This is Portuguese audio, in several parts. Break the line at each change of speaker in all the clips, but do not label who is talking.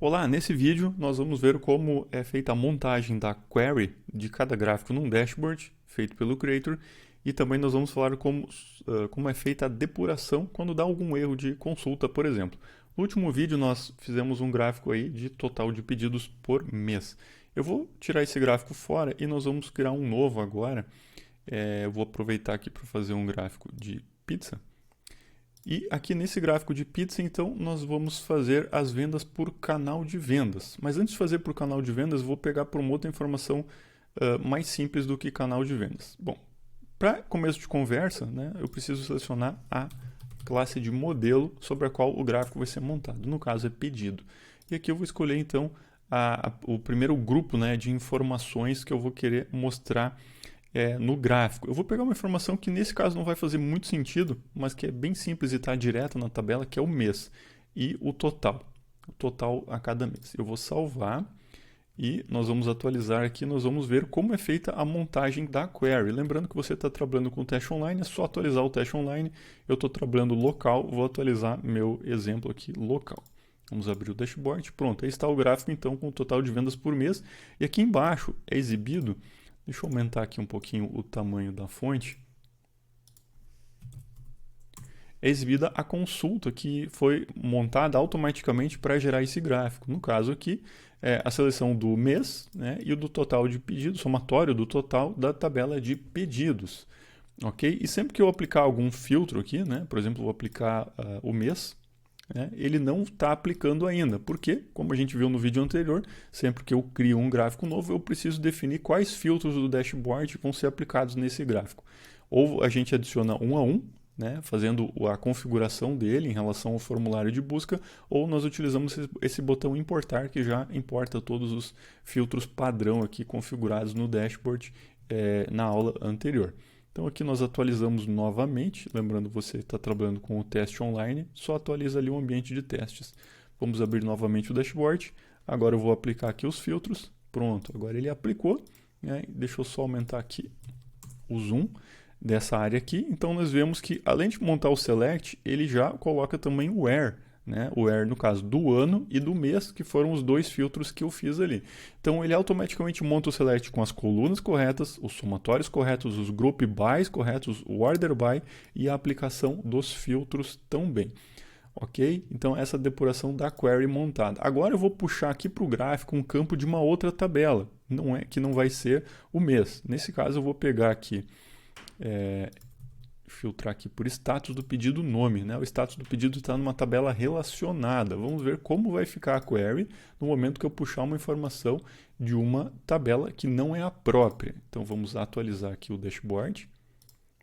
Olá, nesse vídeo nós vamos ver como é feita a montagem da query de cada gráfico num dashboard feito pelo Creator e também nós vamos falar como é feita a depuração quando dá algum erro de consulta, por exemplo. No último vídeo nós fizemos um gráfico aí de total de pedidos por mês. Eu vou tirar esse gráfico fora e nós vamos criar um novo agora. Eu vou aproveitar aqui para fazer um gráfico de pizza. E aqui nesse gráfico de pizza, então, nós vamos fazer as vendas por canal de vendas. Mas antes de fazer por canal de vendas, vou pegar por uma outra informação mais simples do que canal de vendas. Bom, para começo de conversa, né, eu preciso selecionar a classe de modelo sobre a qual o gráfico vai ser montado. No caso, é pedido. E aqui eu vou escolher, então, o primeiro grupo, né, de informações que eu vou querer mostrar no gráfico. Eu vou pegar uma informação que nesse caso não vai fazer muito sentido, mas que é bem simples e está direto na tabela, que é o mês e o total a cada mês. Eu vou salvar e nós vamos atualizar aqui, nós vamos ver como é feita a montagem da query. Lembrando que você está trabalhando com o teste online, é só atualizar o teste online. Eu estou trabalhando local, vou atualizar meu exemplo aqui local. Vamos abrir o dashboard, pronto, aí está o gráfico então com o total de vendas por mês. E aqui embaixo é exibido. Deixa eu aumentar aqui um pouquinho o tamanho da fonte. É exibida a consulta que foi montada automaticamente para gerar esse gráfico. No caso aqui, a seleção do mês, né, e o do total de pedidos, somatório do total da tabela de pedidos. Ok? E sempre que eu aplicar algum filtro aqui, né, por exemplo, vou aplicar o mês, ele não está aplicando ainda, porque, como a gente viu no vídeo anterior, sempre que eu crio um gráfico novo, eu preciso definir quais filtros do dashboard vão ser aplicados nesse gráfico. Ou a gente adiciona um a um, né, fazendo a configuração dele em relação ao formulário de busca, ou nós utilizamos esse botão importar, que já importa todos os filtros padrão aqui configurados no dashboard na aula anterior. Então aqui nós atualizamos novamente, lembrando você está trabalhando com o teste online, só atualiza ali o ambiente de testes. Vamos abrir novamente o dashboard, agora eu vou aplicar aqui os filtros, pronto, agora ele aplicou, né? Deixa eu só aumentar aqui o zoom dessa área aqui, então nós vemos que além de montar o select, ele já coloca também o where, né? O where no caso do ano e do mês, que foram os dois filtros que eu fiz ali. Então ele automaticamente monta o select com as colunas corretas, os somatórios corretos, os group bys corretos, o order by e a aplicação dos filtros também. Ok? Então essa depuração da query montada. Agora eu vou puxar aqui para o gráfico um campo de uma outra tabela, que não vai ser o mês. Nesse caso eu vou pegar aqui filtrar aqui por status do pedido nome, né? O status do pedido está numa tabela relacionada. Vamos ver como vai ficar a query no momento que eu puxar uma informação de uma tabela que não é a própria. Então vamos atualizar aqui o dashboard.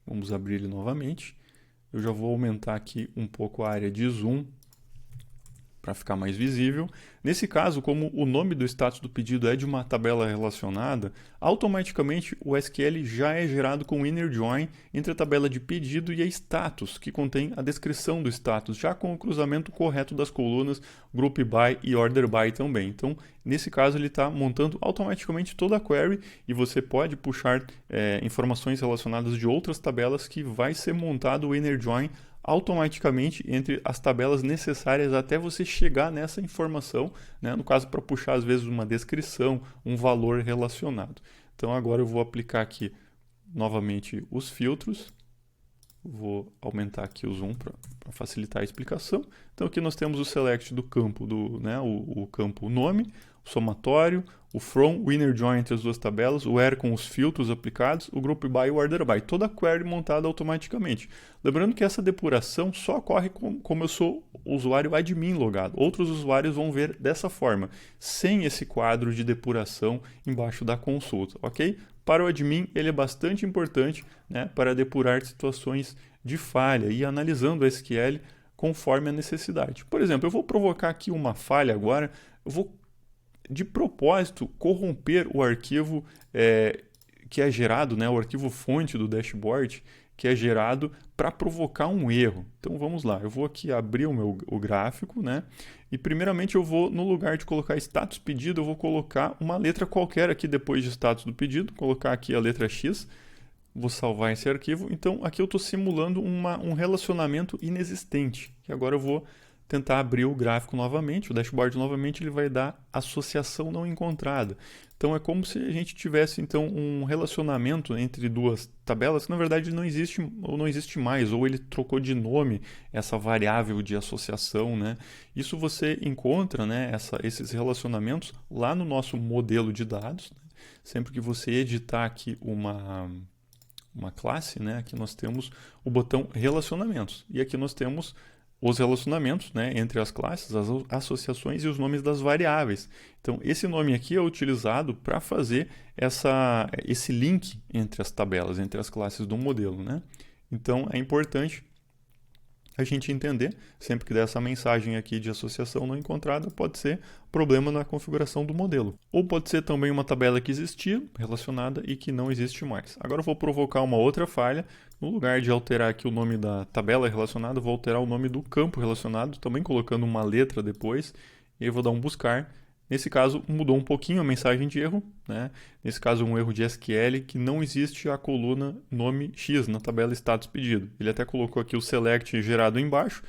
Vamos abrir ele novamente. Eu já vou aumentar aqui um pouco a área de zoom para ficar mais visível. Nesse caso, como o nome do status do pedido é de uma tabela relacionada, automaticamente o SQL já é gerado com o inner join entre a tabela de pedido e a status, que contém a descrição do status, já com o cruzamento correto das colunas group by e order by também. Então, nesse caso, ele está montando automaticamente toda a query e você pode puxar informações relacionadas de outras tabelas que vai ser montado o inner join automaticamente entre as tabelas necessárias até você chegar nessa informação, né? No caso, para puxar às vezes uma descrição, um valor relacionado. Então agora eu vou aplicar aqui novamente os filtros, vou aumentar aqui o zoom para facilitar a explicação. Então aqui nós temos o select do campo, o campo nome, o somatório, o from, o inner join entre as duas tabelas, o where com os filtros aplicados, o group by e o order by, toda a query montada automaticamente. Lembrando que essa depuração só ocorre como eu sou usuário admin logado. Outros usuários vão ver dessa forma, sem esse quadro de depuração embaixo da consulta, ok? Para o admin, ele é bastante importante, né, para depurar situações de falha e analisando o SQL conforme a necessidade. Por exemplo, eu vou provocar aqui uma falha agora, eu vou de propósito corromper o arquivo que é gerado, né, o arquivo fonte do dashboard, que é gerado para provocar um erro. Então vamos lá, eu vou aqui abrir o gráfico, né, e primeiramente eu vou, no lugar de colocar status pedido, eu vou colocar uma letra qualquer aqui depois de status do pedido, colocar aqui a letra X, vou salvar esse arquivo. Então aqui eu estou simulando um relacionamento inexistente, que agora eu vou tentar abrir o gráfico novamente, o dashboard novamente, ele vai dar associação não encontrada. Então é como se a gente tivesse então um relacionamento entre duas tabelas que na verdade não existe ou não existe mais, ou ele trocou de nome essa variável de associação, né? Isso você encontra, né, esses relacionamentos lá no nosso modelo de dados, né? Sempre que você editar aqui uma classe, né, aqui nós temos o botão relacionamentos, e aqui nós temos os relacionamentos, né, entre as classes, as associações e os nomes das variáveis. Então, esse nome aqui é utilizado para fazer esse link entre as tabelas, entre as classes do modelo, né? Então, é importante a gente entender, sempre que der essa mensagem aqui de associação não encontrada, pode ser problema na configuração do modelo. Ou pode ser também uma tabela que existia, relacionada, e que não existe mais. Agora eu vou provocar uma outra falha. No lugar de alterar aqui o nome da tabela relacionada, eu vou alterar o nome do campo relacionado, também colocando uma letra depois, e eu vou dar um buscar. Nesse caso, mudou um pouquinho a mensagem de erro, né? Nesse caso, um erro de SQL, que não existe a coluna nome X na tabela status pedido. Ele até colocou aqui o select gerado embaixo.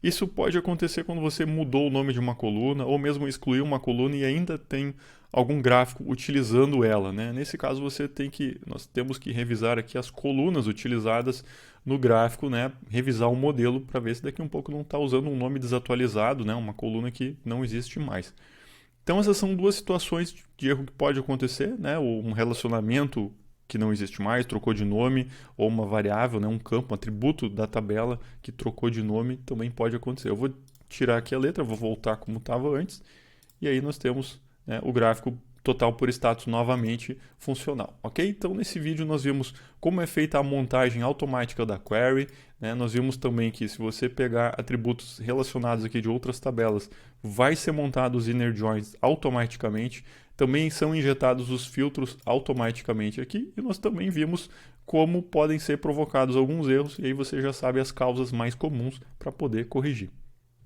Isso pode acontecer quando você mudou o nome de uma coluna, ou mesmo excluiu uma coluna e ainda tem algum gráfico utilizando ela, né? Nesse caso, nós temos que revisar aqui as colunas utilizadas no gráfico, né? Revisar o modelo para ver se daqui a um pouco não está usando um nome desatualizado, né? Uma coluna que não existe mais. Então essas são duas situações de erro que pode acontecer, né? Um relacionamento que não existe mais, trocou de nome, ou uma variável, né? Um campo, um atributo da tabela que trocou de nome também pode acontecer. Eu vou tirar aqui a letra, vou voltar como estava antes, e aí nós temos, né, o gráfico total por status novamente funcional, ok? Então nesse vídeo nós vimos como é feita a montagem automática da query, né? Nós vimos também que se você pegar atributos relacionados aqui de outras tabelas, vai ser montado os inner joins automaticamente, também são injetados os filtros automaticamente aqui, e nós também vimos como podem ser provocados alguns erros, e aí você já sabe as causas mais comuns para poder corrigir.